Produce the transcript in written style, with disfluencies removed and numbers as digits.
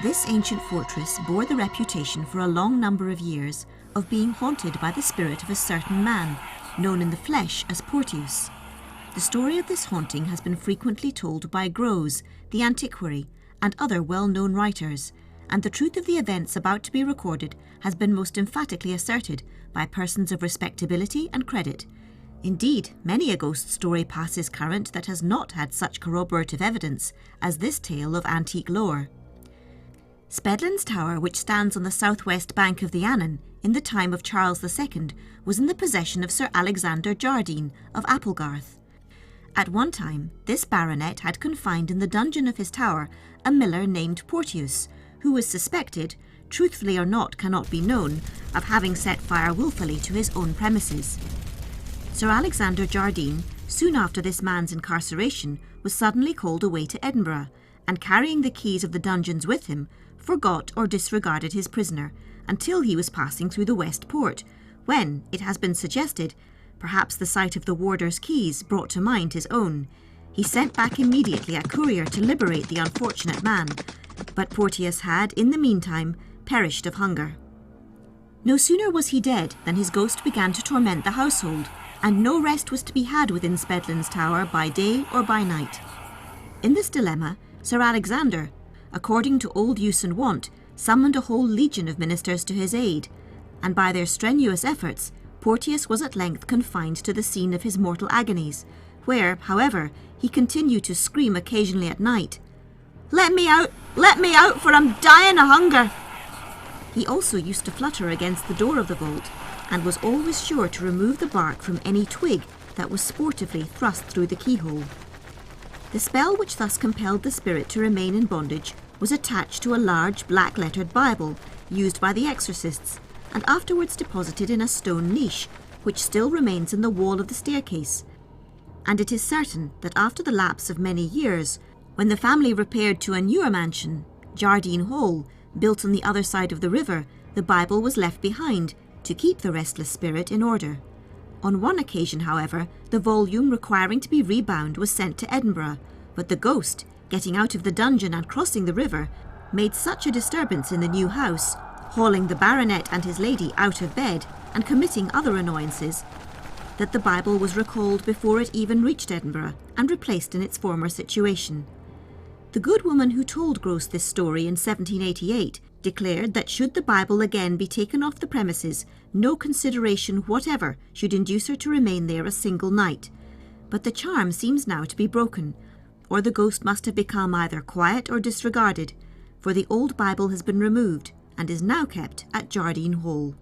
This ancient fortress bore the reputation for a long number of years of being haunted by the spirit of a certain man, known in the flesh as Porteus. The story of this haunting has been frequently told by Grose, the antiquary, and other well-known writers, and the truth of the events about to be recorded has been most emphatically asserted by persons of respectability and credit. Indeed, many a ghost story passes current that has not had such corroborative evidence as this tale of antique lore. Spedlin's tower, which stands on the southwest bank of the Annan in the time of Charles II, was in the possession of Sir Alexander Jardine of Applegarth. At one time, this baronet had confined in the dungeon of his tower a miller named Porteus, who was suspected, truthfully or not cannot be known, of having set fire wilfully to his own premises. Sir Alexander Jardine, soon after this man's incarceration, was suddenly called away to Edinburgh, and carrying the keys of the dungeons with him, forgot or disregarded his prisoner until he was passing through the West Port, when, it has been suggested, perhaps the sight of the warder's keys brought to mind his own. He sent back immediately a courier to liberate the unfortunate man, but Porteus had, in the meantime, perished of hunger. No sooner was he dead than his ghost began to torment the household, and no rest was to be had within Spedlin's tower by day or by night. In this dilemma, Sir Alexander, according to old use and wont, summoned a whole legion of ministers to his aid, and by their strenuous efforts, Porteus was at length confined to the scene of his mortal agonies, where, however, he continued to scream occasionally at night, "Let me out! Let me out, for I'm dying of hunger!" He also used to flutter against the door of the vault, and was always sure to remove the bark from any twig that was sportively thrust through the keyhole. The spell which thus compelled the spirit to remain in bondage was attached to a large black-lettered Bible used by the exorcists, and afterwards deposited in a stone niche, which still remains in the wall of the staircase. And it is certain that after the lapse of many years, when the family repaired to a newer mansion, Jardine Hall, built on the other side of the river, the Bible was left behind to keep the restless spirit in order. On one occasion, however, the volume requiring to be rebound was sent to Edinburgh, but the ghost, getting out of the dungeon and crossing the river, made such a disturbance in the new house, hauling the baronet and his lady out of bed and committing other annoyances, that the Bible was recalled before it even reached Edinburgh and replaced in its former situation. The good woman who told Grose this story in 1788 declared that should the Bible again be taken off the premises, no consideration whatever should induce her to remain there a single night. But the charm seems now to be broken, or the ghost must have become either quiet or disregarded, for the old Bible has been removed and is now kept at Jardine Hall.